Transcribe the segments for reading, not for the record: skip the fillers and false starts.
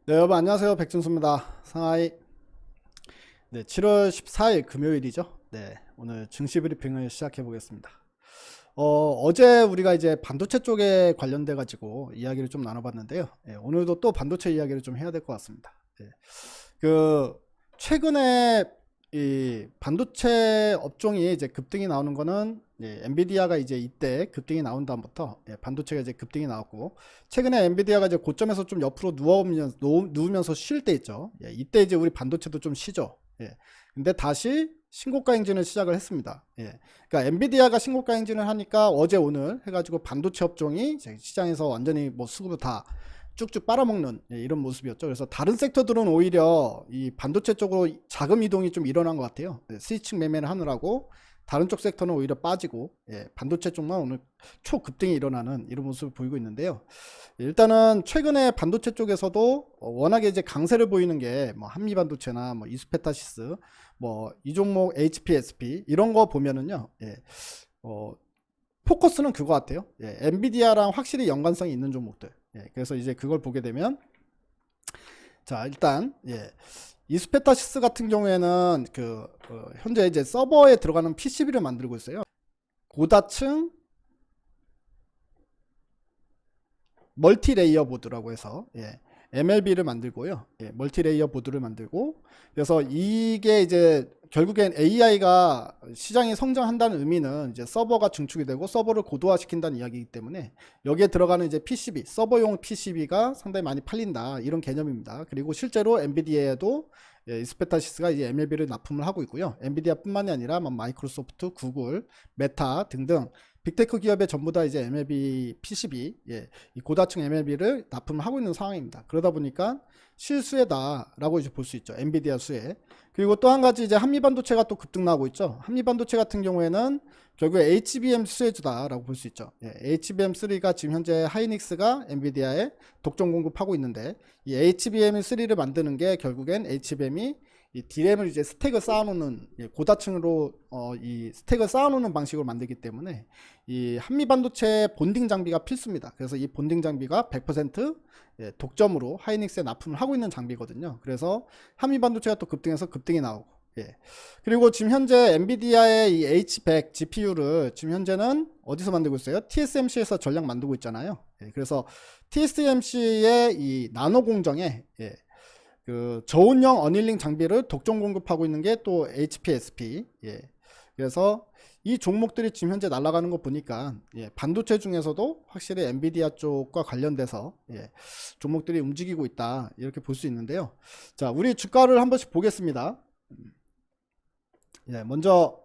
네, 여러분 안녕하세요. 백준수입니다. 상하이. 네, 7월 14일 금요일이죠. 네, 오늘 증시 브리핑을 시작해 보겠습니다. 어제 우리가 이제 반도체 쪽에 관련돼 가지고 이야기를 좀 나눠봤는데요. 오늘도 또 반도체 이야기를 좀 해야 될 것 같습니다. 그 최근에 이 반도체 업종이 이제 급등이 나오는 거는 엔비디아가 이제 이때 급등이 나온 다음부터 반도체가 이제 급등이 나왔고, 최근에 엔비디아가 이제 고점에서 좀 옆으로 누우면서 쉴 때 있죠. 이때 이제 우리 반도체도 좀 쉬죠. 근데 다시 신고가 행진을 시작을 했습니다. 그러니까 엔비디아가 신고가 행진을 하니까 어제 오늘 해가지고 반도체 업종이 시장에서 완전히 뭐 수급을 다 쭉쭉 빨아먹는 이런 모습이었죠. 그래서 다른 섹터들은 오히려 이 반도체 쪽으로 자금 이동이 좀 일어난 것 같아요. 스위칭 매매를 하느라고 다른 쪽 섹터는 오히려 빠지고, 반도체 쪽만 오늘 초급등이 일어나는 이런 모습을 보이고 있는데요. 일단은 최근에 반도체 쪽에서도 워낙에 이제 강세를 보이는 게 뭐 한미반도체나 뭐 이스페타시스, 뭐 이 종목 HPSP 이런 거 보면은요, 포커스는 그거 같아요. 엔비디아랑 확실히 연관성이 있는 종목들. 그래서 이제 그걸 보게 되면, 자 일단 이스페타시스 같은 경우에는 현재 이제 서버에 들어가는 PCB를 만들고 있어요. 고다층 멀티레이어 보드라고 해서 MLB를 만들고요. 멀티레이어 보드를 만들고, 그래서 이게 이제 결국엔 AI가 시장이 성장한다는 의미는 이제 서버가 증축이 되고 서버를 고도화시킨다는 이야기이기 때문에 여기에 들어가는 이제 PCB, 서버용 PCB가 상당히 많이 팔린다, 이런 개념입니다. 그리고 실제로 엔비디아에도 이스페타시스가 이제 MLB를 납품을 하고 있고요. 엔비디아뿐만이 아니라 마이크로소프트, 구글, 메타 등등 빅테크 기업의 전부 다 이제 MLB PCB, 이 고다층 MLB를 납품을 하고 있는 상황입니다. 그러다 보니까 실수혜다라고 이제 볼 수 있죠. 엔비디아 수혜. 그리고 또 한 가지 이제 한미반도체가 또 급등 나오고 있죠. 한미반도체 같은 경우에는 결국에 HBM 수혜주다라고 볼 수 있죠. HBM3가 지금 현재 하이닉스가 엔비디아에 독점 공급하고 있는데, 이 HBM3를 만드는 게 결국엔 HBM이 이 D램을 이제 스택을 쌓아놓는, 고다층으로 이 스택을 쌓아놓는 방식으로 만들기 때문에 이 한미반도체 본딩 장비가 필수입니다. 그래서 이 본딩 장비가 100% 독점으로 하이닉스에 납품을 하고 있는 장비거든요. 그래서 한미반도체가 또 급등해서 급등이 나오고, 그리고 지금 현재 엔비디아의 이 H100 GPU를 지금 현재는 어디서 만들고 있어요? TSMC에서 전략 만들고 있잖아요. 그래서 TSMC의 이 나노 공정에 그 저온형 어닐링 장비를 독점 공급하고 있는 게 또 HPSP. 그래서 이 종목들이 지금 현재 날아가는 거 보니까 반도체 중에서도 확실히 엔비디아 쪽과 관련돼서 종목들이 움직이고 있다, 이렇게 볼 수 있는데요. 자, 우리 주가를 한 번씩 보겠습니다. 먼저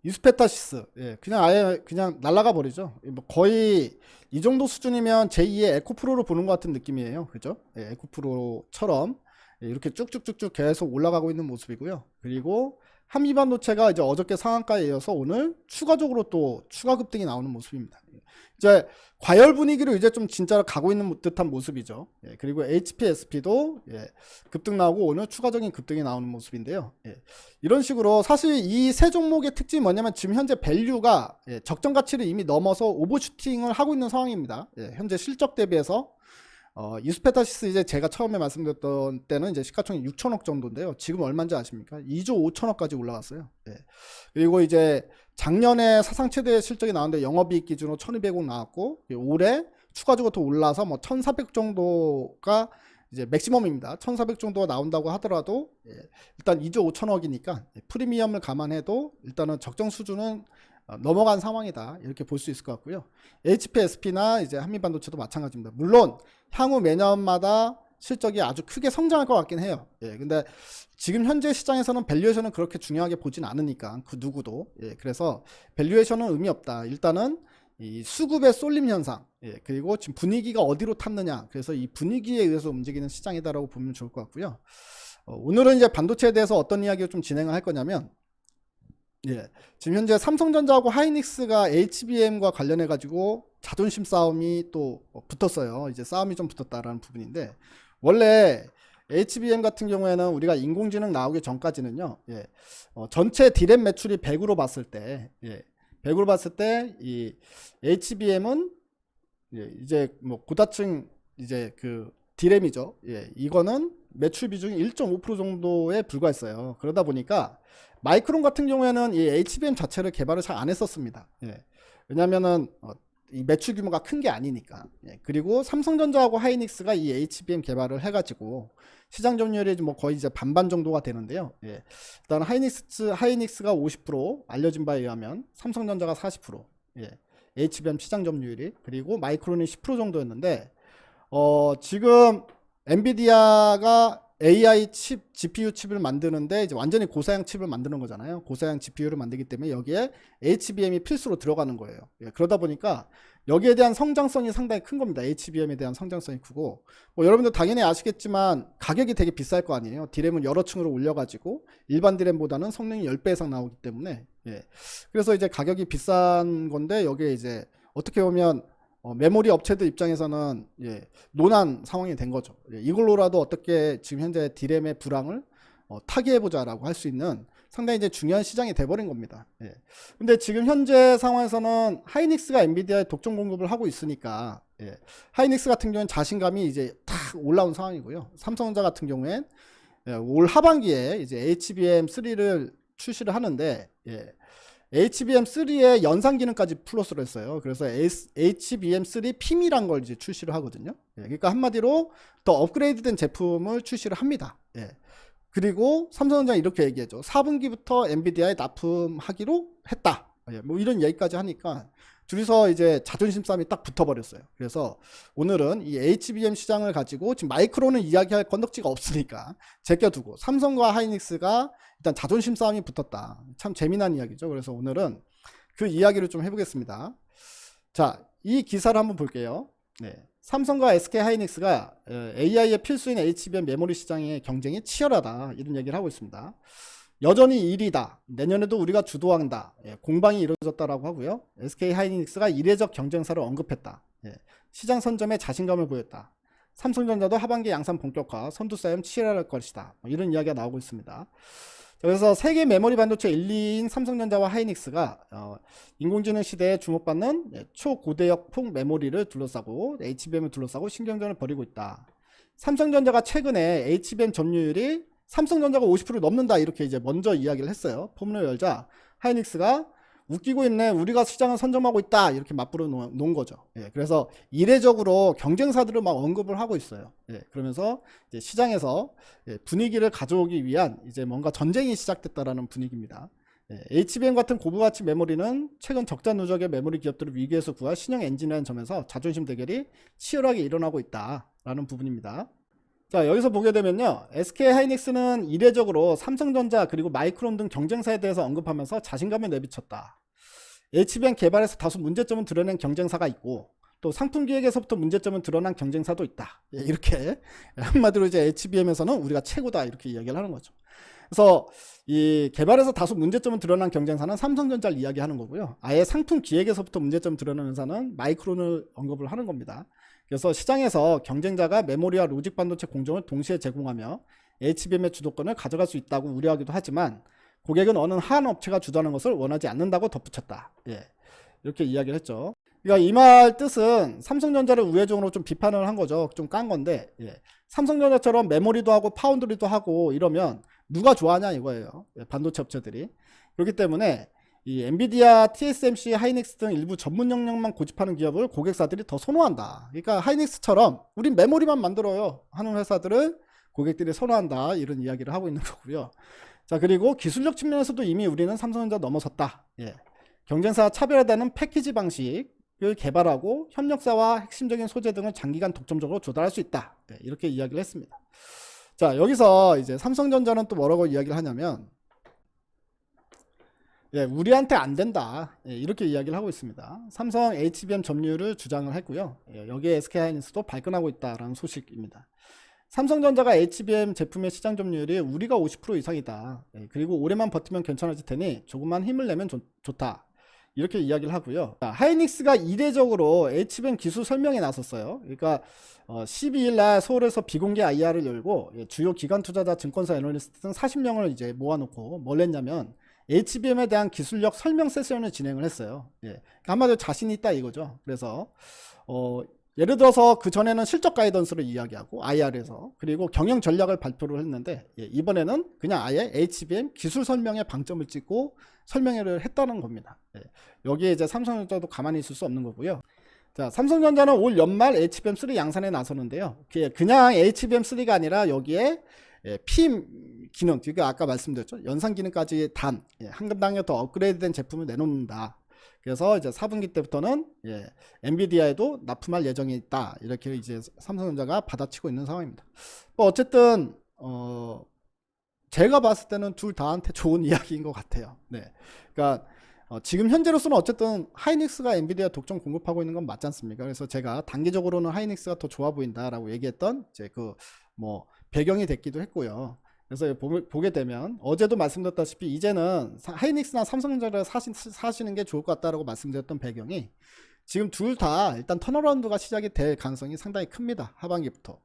이스페타시스, 그냥 아예 그냥 날아가 버리죠. 뭐 거의 이 정도 수준이면 제2의 에코프로를 보는 것 같은 느낌이에요. 그죠? 에코프로처럼 이렇게 쭉쭉쭉쭉 계속 올라가고 있는 모습이고요. 그리고 한미반도체가 이제 어저께 상한가에 이어서 오늘 추가적으로 또 추가 급등이 나오는 모습입니다. 이제 과열 분위기로 이제 좀 진짜로 가고 있는 듯한 모습이죠. 그리고 HPSP도 급등 나오고 오늘 추가적인 급등이 나오는 모습인데요. 이런 식으로 사실 이 세 종목의 특징이 뭐냐면 지금 현재 밸류가 적정 가치를 이미 넘어서 오버슈팅을 하고 있는 상황입니다. 현재 실적 대비해서 이스페타시스 이제 제가 처음에 말씀드렸던 때는 이제 시가총액 6천억 정도인데요. 지금 얼마인지 아십니까? 2조 5천억까지 올라갔어요. 그리고 이제 작년에 사상 최대 실적이 나왔는데 영업이익 기준으로 1200억 나왔고, 올해 추가적으로 더 올라서 뭐 1400 정도가 이제 맥시멈입니다. 1400 정도가 나온다고 하더라도 일단 2조 5천억이니까 프리미엄을 감안해도 일단은 적정 수준은 넘어간 상황이다, 이렇게 볼 수 있을 것 같고요. HPSP나 이제 한미반도체도 마찬가지입니다. 물론 향후 매년마다 실적이 아주 크게 성장할 것 같긴 해요. 근데 지금 현재 시장에서는 밸류에이션은 그렇게 중요하게 보진 않으니까 그 누구도. 그래서 밸류에이션은 의미 없다. 일단은 이 수급의 쏠림 현상, 그리고 지금 분위기가 어디로 탔느냐, 그래서 이 분위기에 의해서 움직이는 시장이다라고 보면 좋을 것 같고요. 오늘은 이제 반도체에 대해서 어떤 이야기를 좀 진행을 할 거냐면, 지금 현재 삼성전자하고 하이닉스가 HBM과 관련해 가지고 자존심 싸움이 또 붙었어요. 이제 싸움이 좀 붙었다라는 부분인데, 원래 HBM 같은 경우에는 우리가 인공지능 나오기 전까지는요, 전체 D램 매출이 100으로 봤을 때, 100으로 봤을 때 이 HBM은 이제 뭐 고다층 이제 그 D램이죠. 예, 이거는 매출 비중이 1.5% 정도에 불과했어요. 그러다 보니까 마이크론 같은 경우에는 이 HBM 자체를 개발을 잘 안 했었습니다. 예, 왜냐면은 이 매출 규모가 큰 게 아니니까. 예, 그리고 삼성전자하고 하이닉스가 이 HBM 개발을 해가지고 시장 점유율이 뭐 거의 이제 반반 정도가 되는데요. 예, 일단 하이닉스가 50%, 알려진 바에 의하면 삼성전자가 40%, 예, HBM 시장 점유율이, 그리고 마이크론이 10% 정도였는데, 지금 엔비디아가 AI 칩, GPU 칩을 만드는데 이제 완전히 고사양 칩을 만드는 거잖아요. 고사양 GPU를 만들기 때문에 여기에 HBM이 필수로 들어가는 거예요. 예, 그러다 보니까 여기에 대한 성장성이 상당히 큰 겁니다. HBM에 대한 성장성이 크고, 뭐 여러분들 당연히 아시겠지만 가격이 되게 비쌀 거 아니에요. D램은 여러 층으로 올려가지고 일반 D램보다는 성능이 10배 이상 나오기 때문에, 예, 그래서 이제 가격이 비싼 건데, 여기에 이제 어떻게 보면 메모리 업체들 입장에서는, 예, 논한 상황이 된 거죠. 예, 이걸로라도 어떻게 지금 현재 D램의 불황을 타개해보자라고 할 수 있는 상당히 이제 중요한 시장이 돼버린 겁니다. 예. 근데 지금 현재 상황에서는 하이닉스가 엔비디아에 독점 공급을 하고 있으니까, 예, 하이닉스 같은 경우는 자신감이 이제 탁 올라온 상황이고요. 삼성전자 같은 경우엔, 예, 올 하반기에 이제 HBM3를 출시를 하는데, 예, HBM3의 연상 기능까지 플러스를 했어요. 그래서 HBM3 PIM이란 걸 이제 출시를 하거든요. 예, 그러니까 한마디로 더 업그레이드된 제품을 출시를 합니다. 예. 그리고 삼성전자는 이렇게 얘기하죠. 4분기부터 엔비디아에 납품하기로 했다. 예, 뭐 이런 얘기까지 하니까 둘이서 이제 자존심 싸움이 딱 붙어버렸어요. 그래서 오늘은 이 HBM 시장을 가지고, 지금 마이크론은 이야기할 건덕지가 없으니까 제껴두고, 삼성과 하이닉스가 일단 자존심 싸움이 붙었다. 참 재미난 이야기죠. 그래서 오늘은 그 이야기를 좀 해보겠습니다. 자, 이 기사를 한번 볼게요. 네. 삼성과 SK 하이닉스가 AI의 필수인 HBM 메모리 시장의 경쟁이 치열하다, 이런 얘기를 하고 있습니다. 여전히 1위다. 내년에도 우리가 주도한다. 예, 공방이 이루어졌다라고 하고요. SK 하이닉스가 이례적 경쟁사를 언급했다. 예, 시장 선점에 자신감을 보였다. 삼성전자도 하반기 양산 본격화, 선두 싸움 치열할 것이다. 뭐 이런 이야기가 나오고 있습니다. 그래서 세계 메모리 반도체 1, 2인 삼성전자와 하이닉스가 인공지능 시대에 주목받는 초고대역 폭 메모리를 둘러싸고, HBM을 둘러싸고 신경전을 벌이고 있다. 삼성전자가 최근에 HBM 점유율이 삼성전자가 50% 넘는다, 이렇게 이제 먼저 이야기를 했어요. 포문을 열자 하이닉스가 웃기고 있네, 우리가 시장을 선점하고 있다, 이렇게 맞불어 놓은 거죠. 예, 그래서 이례적으로 경쟁사들을 막 언급을 하고 있어요. 예, 그러면서 이제 시장에서 분위기를 가져오기 위한 이제 뭔가 전쟁이 시작됐다라는 분위기입니다. 예, HBM 같은 고부가치 메모리는 최근 적자 누적의 메모리 기업들을 위기에서 구할 신형 엔진이라는 점에서 자존심 대결이 치열하게 일어나고 있다라는 부분입니다. 자, 여기서 보게 되면요, SK 하이닉스는 이례적으로 삼성전자 그리고 마이크론 등 경쟁사에 대해서 언급하면서 자신감을 내비쳤다. HBM 개발에서 다소 문제점을 드러낸 경쟁사가 있고, 또 상품 기획에서부터 문제점을 드러난 경쟁사도 있다. 예, 이렇게 한마디로 이제 HBM에서는 우리가 최고다, 이렇게 이야기를 하는 거죠. 그래서 이 개발에서 다소 문제점을 드러난 경쟁사는 삼성전자를 이야기하는 거고요. 아예 상품 기획에서부터 문제점을 드러낸 회사는 마이크론을 언급을 하는 겁니다. 그래서 시장에서 경쟁자가 메모리와 로직 반도체 공정을 동시에 제공하며 HBM의 주도권을 가져갈 수 있다고 우려하기도 하지만, 고객은 어느 한 업체가 주도하는 것을 원하지 않는다고 덧붙였다. 예, 이렇게 이야기를 했죠. 그러니까 이 말 뜻은 삼성전자를 우회적으로 좀 비판을 한 거죠. 좀 깐 건데, 예, 삼성전자처럼 메모리도 하고 파운드리도 하고 이러면 누가 좋아하냐 이거예요. 예, 반도체 업체들이. 그렇기 때문에 이 엔비디아, TSMC, 하이닉스 등 일부 전문 영역만 고집하는 기업을 고객사들이 더 선호한다. 그러니까 하이닉스처럼 우린 메모리만 만들어요 하는 회사들을 고객들이 선호한다, 이런 이야기를 하고 있는 거고요. 자, 그리고 기술력 측면에서도 이미 우리는 삼성전자 넘어섰다. 예, 경쟁사 차별화되는 패키지 방식을 개발하고 협력사와 핵심적인 소재 등을 장기간 독점적으로 조달할 수 있다. 예, 이렇게 이야기를 했습니다. 자, 여기서 이제 삼성전자는 또 뭐라고 이야기를 하냐면, 예, 우리한테 안 된다, 예, 이렇게 이야기를 하고 있습니다. 삼성 HBM 점유율을 주장을 했고요. 예, 여기에 SK 하이닉스도 발끈하고 있다라는 소식입니다. 삼성전자가 HBM 제품의 시장 점유율이 우리가 50% 이상이다. 예, 그리고 올해만 버티면 괜찮아질 테니 조금만 힘을 내면 좋다. 이렇게 이야기를 하고요. 자, 하이닉스가 이례적으로 HBM 기술 설명에 나섰어요. 그러니까 12일 날 서울에서 비공개 IR을 열고, 예, 주요 기관 투자자, 증권사, 애널리스트 등 40명을 이제 모아놓고 뭘 했냐면 HBM에 대한 기술력 설명 세션을 진행을 했어요. 예, 한마디로 자신 있다 이거죠. 그래서 예를 들어서 그 전에는 실적 가이던스를 이야기하고 IR에서 그리고 경영 전략을 발표를 했는데 이번에는 그냥 아예 HBM 기술 설명에 방점을 찍고 설명회를 했다는 겁니다. 여기에 이제 삼성전자도 가만히 있을 수 없는 거고요. 자, 삼성전자는 올 연말 HBM3 양산에 나서는데요. 그냥 HBM3가 아니라 여기에 PM 기능, 그러니까 아까 말씀드렸죠. 연산 기능까지 한 단계 더 업그레이드된 제품을 내놓는다. 그래서 이제 4분기 때부터는 엔비디아에도 납품할 예정이 있다. 이렇게 이제 삼성전자가 받아치고 있는 상황입니다. 뭐 어쨌든 제가 봤을 때는 둘 다한테 좋은 이야기인 것 같아요. 네, 그러니까 지금 현재로서는 어쨌든 하이닉스가 엔비디아 독점 공급하고 있는 건 맞지 않습니까? 그래서 제가 단기적으로는 하이닉스가 더 좋아 보인다라고 얘기했던 이제 그 뭐 배경이 됐기도 했고요. 그래서 보게 되면 어제도 말씀드렸다시피 이제는 하이닉스나 삼성전자를 사시는 게 좋을 것 같다라고 말씀드렸던 배경이 지금 둘 다 일단 턴어라운드가 시작이 될 가능성이 상당히 큽니다. 하반기부터.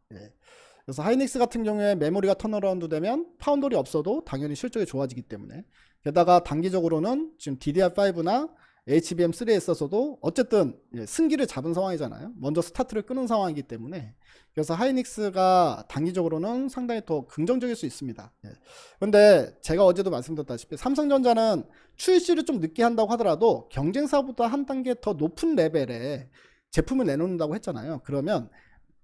그래서 하이닉스 같은 경우에 메모리가 턴어라운드 되면 파운더리 없어도 당연히 실적이 좋아지기 때문에, 게다가 단기적으로는 지금 DDR5나 HBM3에 있어서도 어쨌든 승기를 잡은 상황이잖아요. 먼저 스타트를 끄는 상황이기 때문에, 그래서 하이닉스가 단기적으로는 상당히 더 긍정적일 수 있습니다. 그런데 제가 어제도 말씀드렸다시피 삼성전자는 출시를 좀 늦게 한다고 하더라도 경쟁사보다 한 단계 더 높은 레벨의 제품을 내놓는다고 했잖아요. 그러면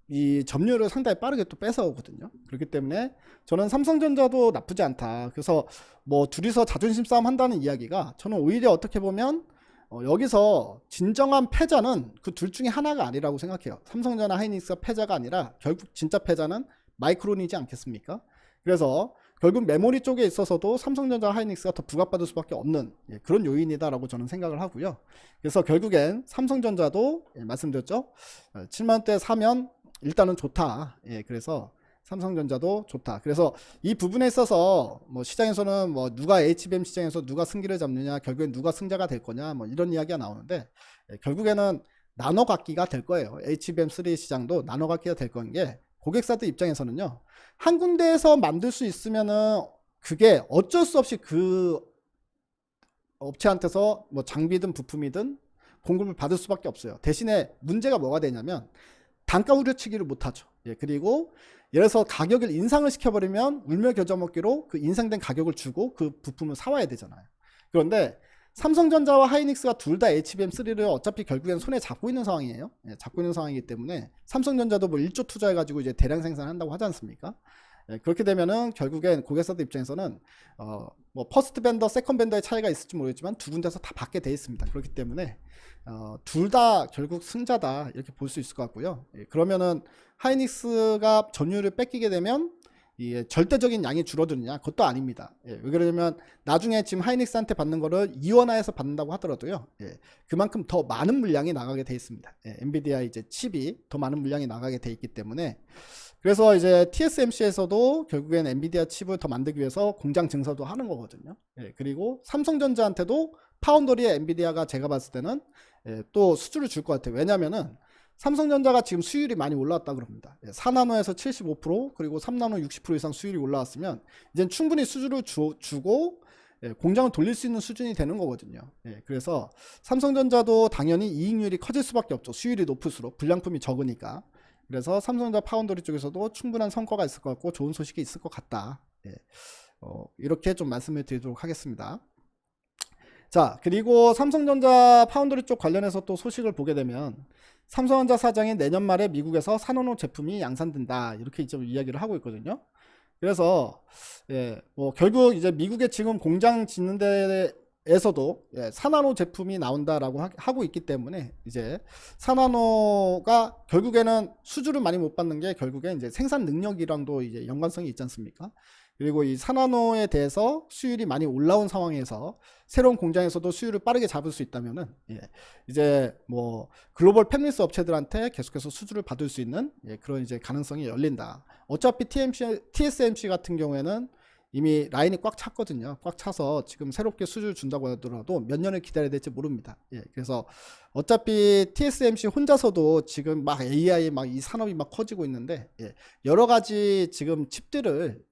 이 점유율을 상당히 빠르게 또 뺏어오거든요. 그렇기 때문에 저는 삼성전자도 나쁘지 않다. 그래서 뭐 둘이서 자존심 싸움 한다는 이야기가 저는 오히려 어떻게 보면 여기서 진정한 패자는 그 둘 중에 하나가 아니라고 생각해요. 삼성전자 하이닉스가 패자가 아니라 결국 진짜 패자는 마이크론이지 않겠습니까? 그래서 결국 메모리 쪽에 있어서도 삼성전자 하이닉스가 더 부각받을 수밖에 없는 그런 요인이다라고 저는 생각을 하고요. 그래서 결국엔 삼성전자도 말씀드렸죠. 7만원대 사면 일단은 좋다. 그래서 삼성전자도 좋다. 그래서 이 부분에 있어서 뭐 시장에서는 뭐 누가 HBM 시장에서 누가 승기를 잡느냐, 결국엔 누가 승자가 될 거냐, 뭐 이런 이야기가 나오는데 결국에는 나눠 갖기가 될 거예요. HBM3 시장도 나눠 갖기가 될 건 게, 고객사들 입장에서는요, 한 군데에서 만들 수 있으면은 그게 어쩔 수 없이 그 업체한테서 뭐 장비든 부품이든 공급을 받을 수밖에 없어요. 대신에 문제가 뭐가 되냐면 단가 후려치기를 못하죠. 그리고 예를 들어서 가격을 인상을 시켜버리면 울며 겨자 먹기로 그 인상된 가격을 주고 그 부품을 사와야 되잖아요. 그런데 삼성전자와 하이닉스가 둘 다 HBM3를 어차피 결국엔 손에 잡고 있는 상황이에요. 잡고 있는 상황이기 때문에 삼성전자도 뭐 1조 투자해가지고 이제 대량 생산한다고 하지 않습니까? 그렇게 되면은 결국엔 고객사들 입장에서는 뭐 퍼스트 벤더, 세컨 벤더의 차이가 있을지 모르겠지만 두 군데서 다 받게 돼 있습니다. 그렇기 때문에 둘 다 결국 승자다 이렇게 볼 수 있을 것 같고요. 그러면은 하이닉스가 점유율을 뺏기게 되면 절대적인 양이 줄어드느냐? 그것도 아닙니다. 왜 그러냐면 나중에 지금 하이닉스한테 받는 거를 이원화해서 받는다고 하더라도요, 그만큼 더 많은 물량이 나가게 돼 있습니다. 엔비디아 이제 칩이 더 많은 물량이 나가게 돼 있기 때문에, 그래서 이제 TSMC에서도 결국엔 엔비디아 칩을 더 만들기 위해서 공장 증설도 하는 거거든요. 그리고 삼성전자한테도 파운더리의 엔비디아가 제가 봤을 때는 또 수주를 줄 것 같아요. 왜냐면은 삼성전자가 지금 수율이 많이 올라왔다 그럽니다. 4나노에서 75%, 그리고 3나노 60% 이상 수율이 올라왔으면 이제 충분히 수주를 주고 공장을 돌릴 수 있는 수준이 되는 거거든요. 그래서 삼성전자도 당연히 이익률이 커질 수밖에 없죠. 수율이 높을수록 불량품이 적으니까. 그래서 삼성전자 파운더리 쪽에서도 충분한 성과가 있을 것 같고 좋은 소식이 있을 것 같다. 이렇게 좀 말씀을 드리도록 하겠습니다. 자, 그리고 삼성전자 파운더리 쪽 관련해서 또 소식을 보게 되면 삼성전자 사장이 내년 말에 미국에서 산원호 제품이 양산된다 이렇게 이제 이야기를 하고 있거든요. 그래서 뭐 결국 이제 미국에 지금 공장 짓는 데에서도 산나노 제품이 나온다라고 하고 있기 때문에 이제 산나노가 결국에는 수주를 많이 못 받는 게 결국에 이제 생산 능력이랑도 이제 연관성이 있지 않습니까? 그리고 이 산나노에 대해서 수율이 많이 올라온 상황에서 새로운 공장에서도 수율을 빠르게 잡을 수 있다면은 이제 뭐 글로벌 팹리스 업체들한테 계속해서 수주를 받을 수 있는 그런 이제 가능성이 열린다. 어차피 TSMC 같은 경우에는 이미 라인이 꽉 찼거든요. 꽉 차서 지금 새롭게 수주를 준다고 하더라도 몇 년을 기다려야 될지 모릅니다. 그래서 어차피 TSMC 혼자서도 지금 막 AI 막 이 산업이 막 커지고 있는데 여러 가지 지금 칩들을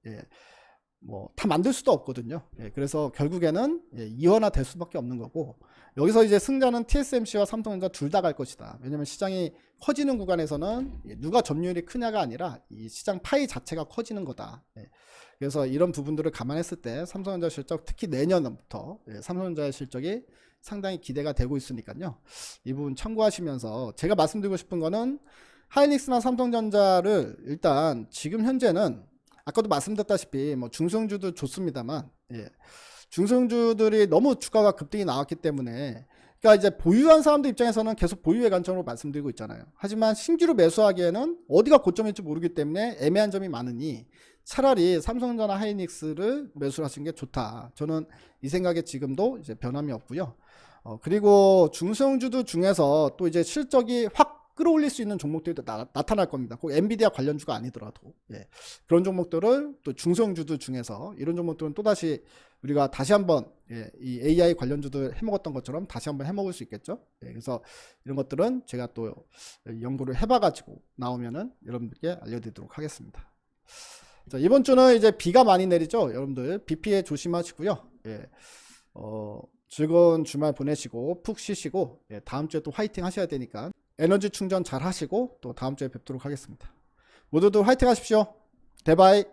뭐 다 만들 수도 없거든요. 그래서 결국에는 이원화 될 수밖에 없는 거고, 여기서 이제 승자는 TSMC와 삼성전자 둘 다 갈 것이다. 왜냐면 시장이 커지는 구간에서는 누가 점유율이 크냐가 아니라 이 시장 파이 자체가 커지는 거다. 예. 그래서 이런 부분들을 감안했을 때 삼성전자 실적, 특히 내년부터 삼성전자의 실적이 상당히 기대가 되고 있으니까요. 이 부분 참고하시면서 제가 말씀드리고 싶은 거는 하이닉스나 삼성전자를 일단 지금 현재는 아까도 말씀드렸다시피 뭐 중소형주도 좋습니다만, 중소형주들이 너무 주가가 급등이 나왔기 때문에, 그러니까 이제 보유한 사람들 입장에서는 계속 보유의 관점으로 말씀드리고 있잖아요. 하지만 신규로 매수하기에는 어디가 고점일지 모르기 때문에 애매한 점이 많으니 차라리 삼성전자나 하이닉스를 매수를 하시는 게 좋다. 저는 이 생각에 지금도 이제 변함이 없고요. 그리고 중소형주들 중에서 또 이제 실적이 확 끌어올릴 수 있는 종목들이 나타날 겁니다. 꼭 엔비디아 관련주가 아니더라도. 그런 종목들을 또 중소형주들 중에서 이런 종목들은 또다시 우리가 다시 한번 이 AI 관련주들 해먹었던 것처럼 다시 한번 해먹을 수 있겠죠. 그래서 이런 것들은 제가 또 연구를 해봐가지고 나오면은 여러분들께 알려드리도록 하겠습니다. 자, 이번 주는 이제 비가 많이 내리죠. 여러분들 비 피해 조심하시고요. 즐거운 주말 보내시고 푹 쉬시고 다음 주에 또 화이팅 하셔야 되니까 에너지 충전 잘 하시고 또 다음 주에 뵙도록 하겠습니다. 모두들 화이팅 하십시오. 대바이.